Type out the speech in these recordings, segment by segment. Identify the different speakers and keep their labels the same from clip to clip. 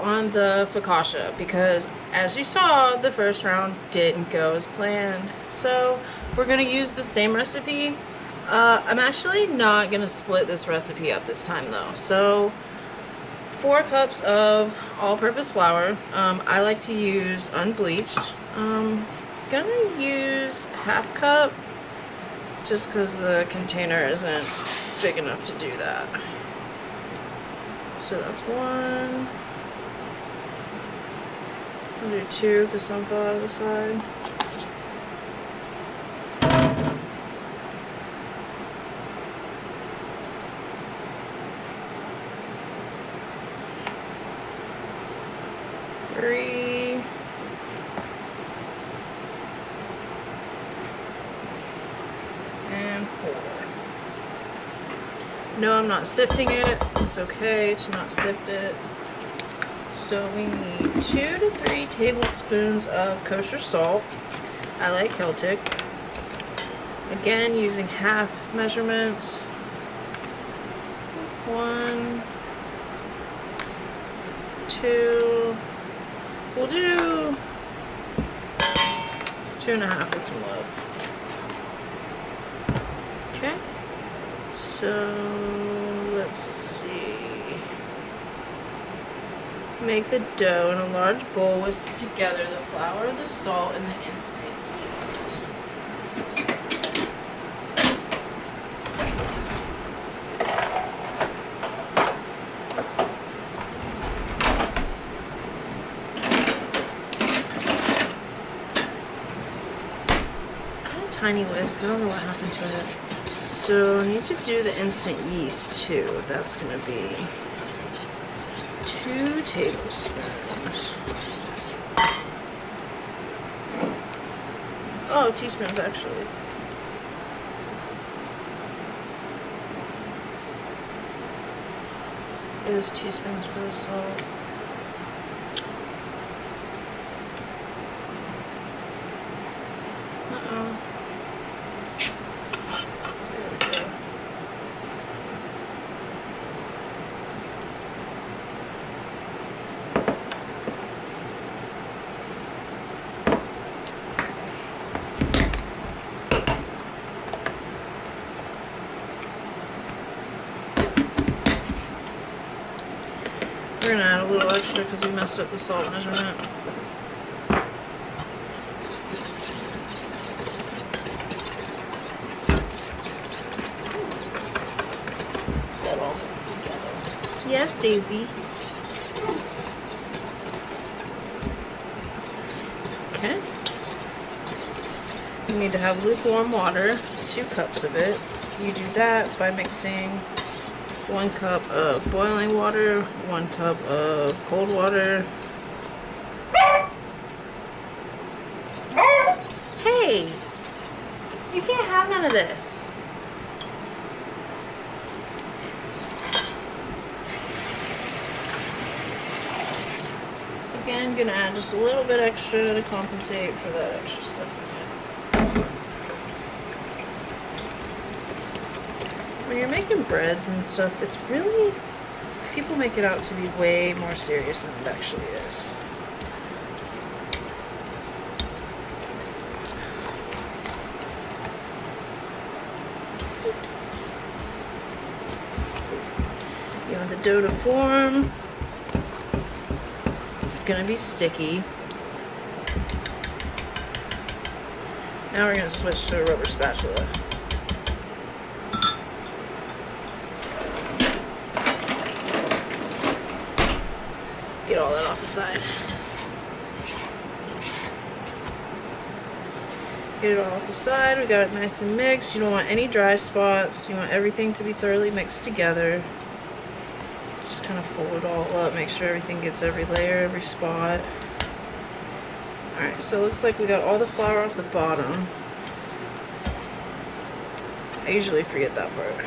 Speaker 1: on the focaccia because, as you saw, the first round didn't go as planned. So we're gonna use the same recipe. I'm actually not gonna split this recipe up this time though. So 4 cups of all-purpose flour. I like to use unbleached. Gonna use half cup just because the container isn't big enough to do that. So that's 1. I'll do 2 because some fell out of the side. Three. And 4. No, I'm not sifting it. It's okay to not sift it. So we need 2 to 3 tablespoons of kosher salt. I like Celtic. Again, using half measurements. 1, 2. We'll do 2.5 with some love. Okay. So let's see. Make the dough in a large bowl. Whisk together the flour, the salt, and the instant yeast. I had a tiny whisk. I don't know what happened to it. So I need to do the instant yeast too. That's going to be 2 tablespoons. Oh, teaspoons actually. It was teaspoons for the salt. Uh-oh. There we go. We're gonna add a little extra because we messed up the salt measurement.
Speaker 2: That all goes together.
Speaker 1: Yes, Daisy. Okay. You need to have lukewarm water, 2 cups of it. You do that by mixing 1 cup of boiling water, 1 cup of cold water. Hey! You can't have none of this. Again, gonna add just a little bit extra to compensate for that extra stuff in it. When you're making breads and stuff, it's really, people make it out to be way more serious than it actually is. Oops. You want the dough to form. It's gonna be sticky. Now we're gonna switch to a rubber spatula. Get all that off the side. Get it all off the side. We got it nice and mixed. You don't want any dry spots. You want everything to be thoroughly mixed together. Just kind of fold it all up. Make sure everything gets every layer, every spot. Alright, so it looks like we got all the flour off the bottom. I usually forget that part.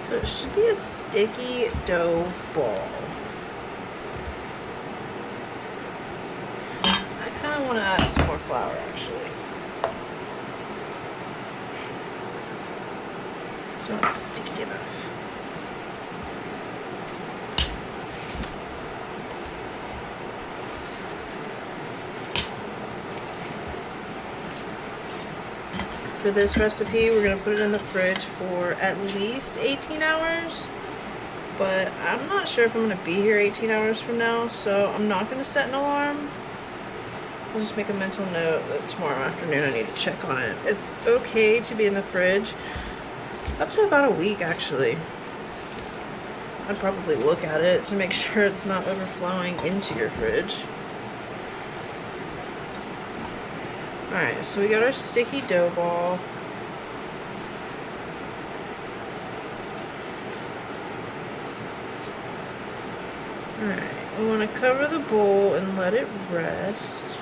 Speaker 1: So it should be a sticky dough ball. I kind of want to add some more flour actually. It's not sticky enough. For this recipe, we're gonna put it in the fridge for at least 18 hours. But I'm not sure if I'm gonna be here 18 hours from now, so I'm not gonna set an alarm. I'll just make a mental note that tomorrow afternoon I need to check on it. It's okay to be in the fridge up to about a week, actually. I'd probably look at it to make sure it's not overflowing into your fridge. Alright, so we got our sticky dough ball. Alright, we want to cover the bowl and let it rest.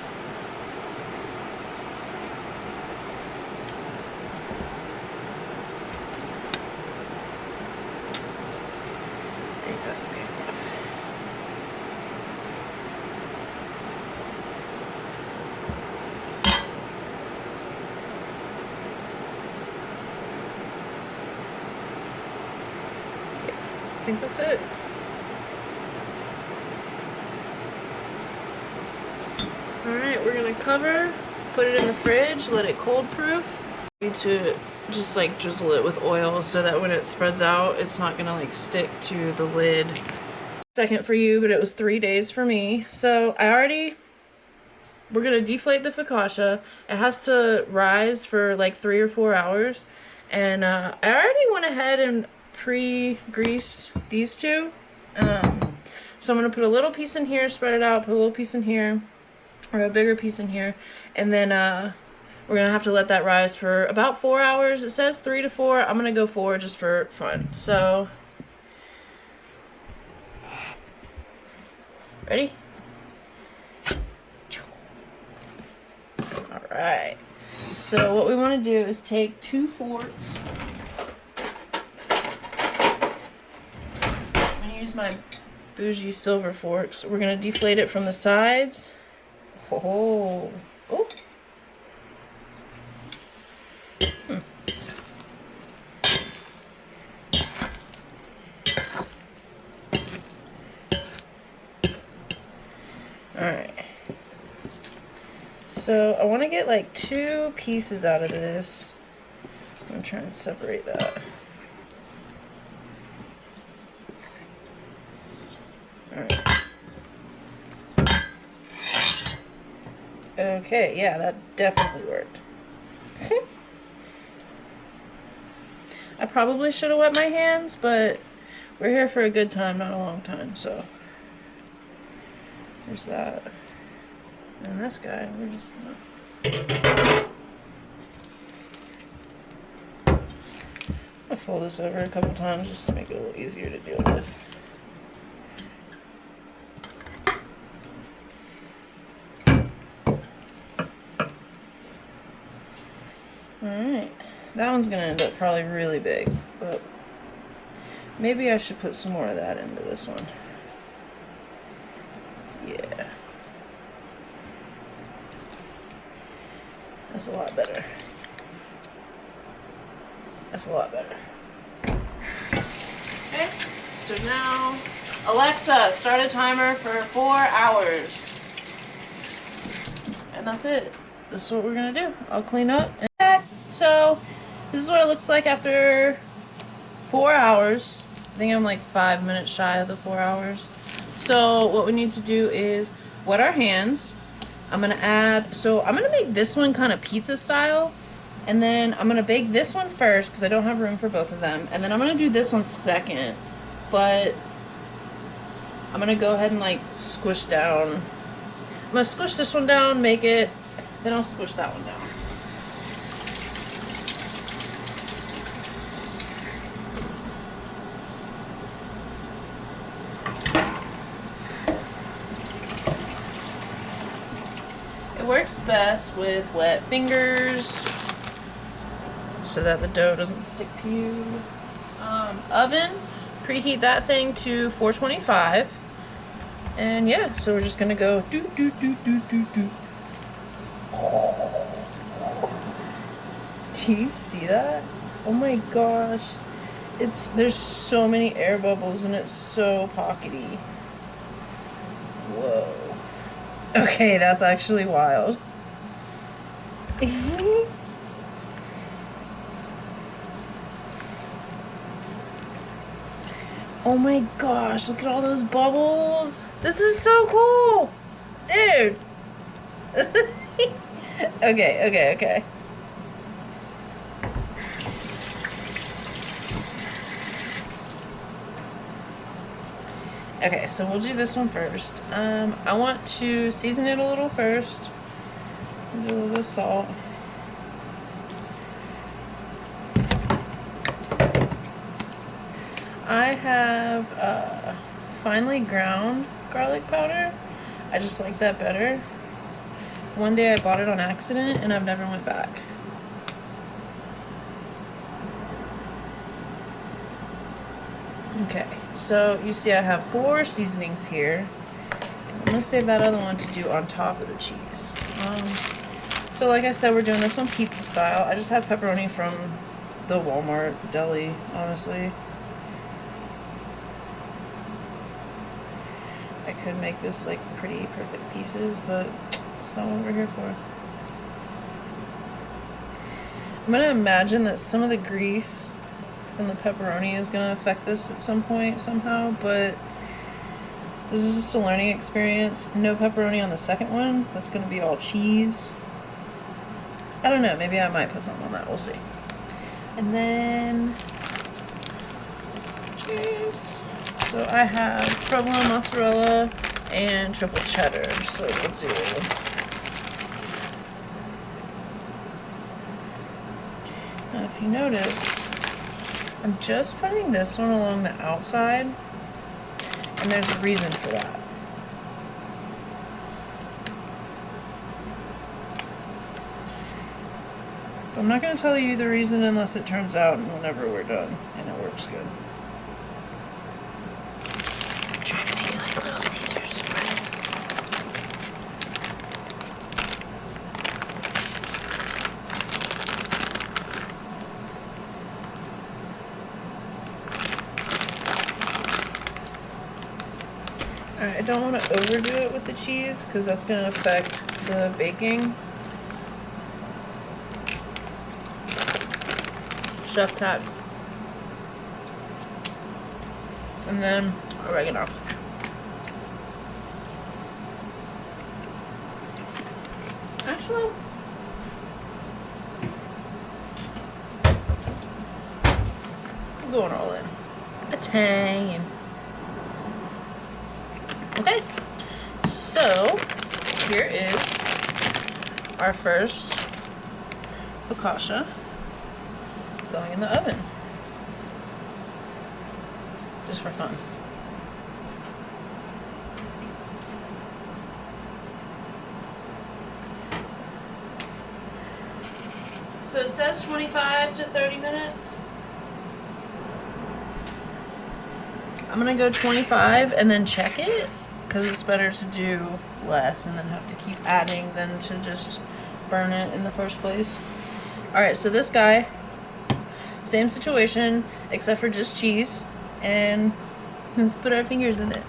Speaker 1: I think that's okay enough. I think that's it. Alright, we're gonna cover, put it in the fridge, let it cold proof. We need to just like drizzle it with oil so that when it spreads out, it's not gonna like stick to the lid. Second for you, but it was 3 days for me. So we're gonna deflate the focaccia. It has to rise for like 3 or 4 hours. And I already went ahead and pre-greased these two. So I'm gonna put a little piece in here, spread it out, put a little piece in here, or a bigger piece in here, and then we're gonna have to let that rise for about 4 hours. It says 3 to 4. I'm gonna go 4 just for fun. So, ready? All right. So what we want to do is take 2 forks. I'm gonna use my bougie silver forks. We're gonna deflate it from the sides. Oh. Oh. Alright. So I want to get like 2 pieces out of this. I'm going to try and separate that. Alright. Okay, yeah, that definitely worked. See? I probably should have wet my hands, but we're here for a good time, not a long time, so. There's that. And this guy, we're just gonna fold this over a couple times just to make it a little easier to deal with. Alright, that one's gonna end up probably really big, but maybe I should put some more of that into this one. Yeah. That's a lot better. That's a lot better. Okay, so now, Alexa, start a timer for 4 hours. And that's it. This is what we're gonna do. I'll clean up. So, this is what it looks like after 4 hours. I think I'm like 5 minutes shy of the 4 hours. So, what we need to do is wet our hands. I'm gonna make this one kind of pizza style. And then I'm gonna bake this one first because I don't have room for both of them. And then I'm gonna do this one second. But I'm gonna go ahead and like squish down. I'm gonna squish this one down, make it, then I'll squish that one down. It works best with wet fingers so that the dough doesn't stick to you. Oven, preheat that thing to 425. And yeah, so we're just gonna go do. Do you see that? Oh my gosh. There's so many air bubbles and it's so pockety. Whoa. Okay, that's actually wild. Oh my gosh, look at all those bubbles. This is so cool. Dude. Okay. Okay, so we'll do this one first. I want to season it a little first. Do a little bit of salt. I have finely ground garlic powder. I just like that better. One day I bought it on accident and I've never went back. Okay, so you see I have 4 seasonings here. I'm gonna save that other one to do on top of the cheese. So like I said, we're doing this one pizza style. I just have pepperoni from the Walmart deli, honestly. I could make this like pretty perfect pieces, but it's not what we're here for. I'm gonna imagine that some of the grease from the pepperoni is gonna affect this at some point somehow, but this is just a learning experience. No pepperoni on the second one. That's gonna be all cheese. I don't know, maybe I might put something on that, we'll see. And then cheese. So I have provolone mozzarella and triple cheddar, so we'll do. Now if you notice, I'm just putting this one along the outside, and there's a reason for that. But I'm not going to tell you the reason unless it turns out whenever we're done, and it works good. I'm trying to make it like Little Caesars spread. Alright, I don't want to overdo it with the cheese because that's going to affect the baking. Chef tack. And then oregano. Actually, I'm going all in. Italian. Okay, so here is our first focaccia going in the oven, just for fun. So it says 25 to 30 minutes. I'm gonna go 25 and then check it, because it's better to do less and then have to keep adding than to just burn it in the first place. Alright, so this guy, same situation, except for just cheese, and let's put our fingers in it.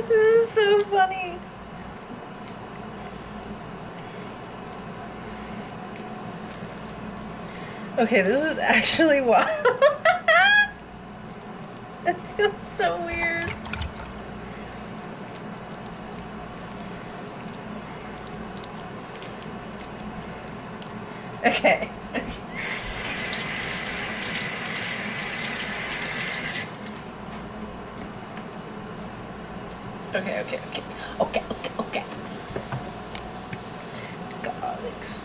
Speaker 1: This is so funny. Okay, this is actually wild. It feels so weird. Okay. Okay. Garlics.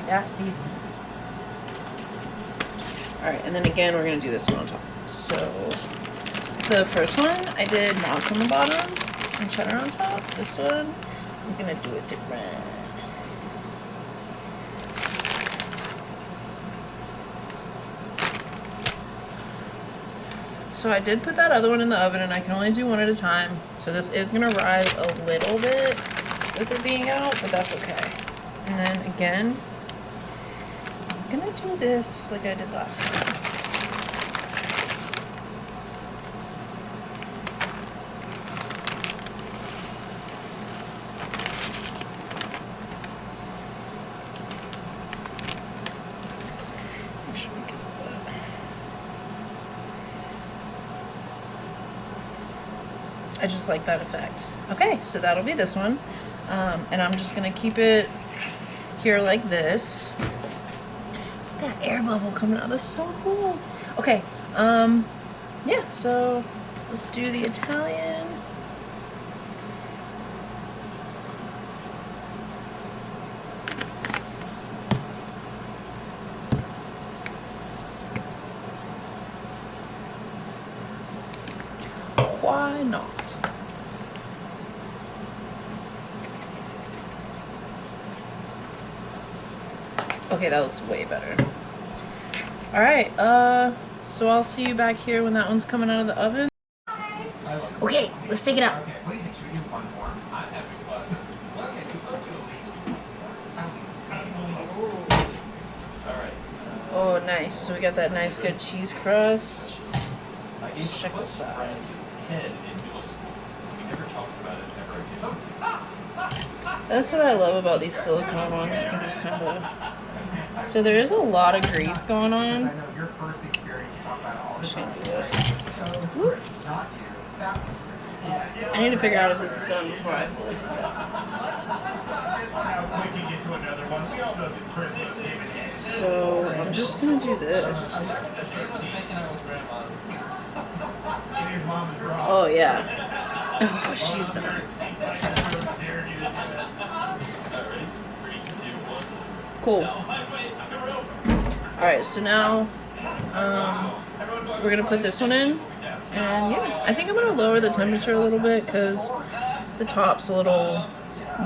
Speaker 2: That seasons.
Speaker 1: Alright, and then again, we're going to do this one on top. So, the first one, I did knots on the bottom and cheddar on top. This one, I'm going to do it different. So I did put that other one in the oven, and I can only do one at a time. So this is going to rise a little bit with it being out, but that's okay. And then again, I'm going to do this like I did last time. Make sure we get that. I just like that effect. Okay, so that'll be this one. And I'm just gonna keep it here like this. That air bubble coming out, that's so cool. Okay, yeah, so let's do the Italian. Why not? Okay, that looks way better. Alright, so I'll see you back here when that one's coming out of the oven. Okay, let's take it out.
Speaker 3: Okay, what do you think? Should we do one more? I'm having fun. Let's do at least one. Alright.
Speaker 1: Oh, nice. So we got that nice good cheese crust. Let's check this out.
Speaker 3: Head in middle school. We never talked about it ever again.
Speaker 1: That's what I love about these silicone ones. You can just kind of... So there is a lot of grease going on.
Speaker 3: I know your first experience, you talk about all
Speaker 1: I'm
Speaker 3: the
Speaker 1: just gonna
Speaker 3: time.
Speaker 1: do this.
Speaker 3: So it was Chris, not you. That was Chris.
Speaker 1: I need to figure out if this is done before I fully take it out.
Speaker 3: Now we can get to another one. We all know that Chris was David Head.
Speaker 1: So I'm just gonna do this.
Speaker 3: In his mom's bra.
Speaker 1: Oh yeah. Oh, she's done. Cool. Alright, so now we're gonna put this one in, and yeah, I think I'm gonna lower the temperature a little bit because the top's a little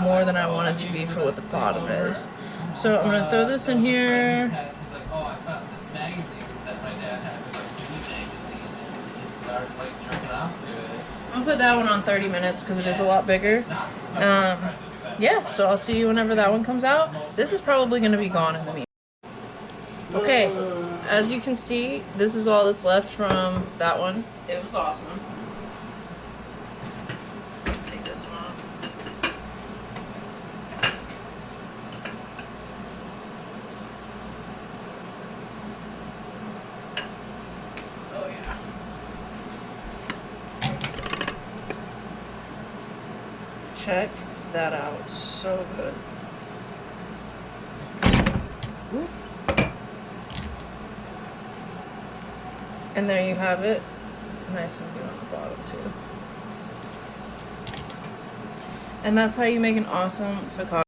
Speaker 1: more than I want it to be for what the bottom is. So I'm gonna throw this in here. I'm gonna put that one on 30 minutes because it is a lot bigger. Yeah, so I'll see you whenever that one comes out. This is probably gonna be gone in the meantime. Okay, as you can see, this is all that's left from that one. It was awesome. Take this one off. Oh yeah. Check that out. So good. Ooh. And there you have it. Nice and good on the bottom too. And that's how you make an awesome focaccia.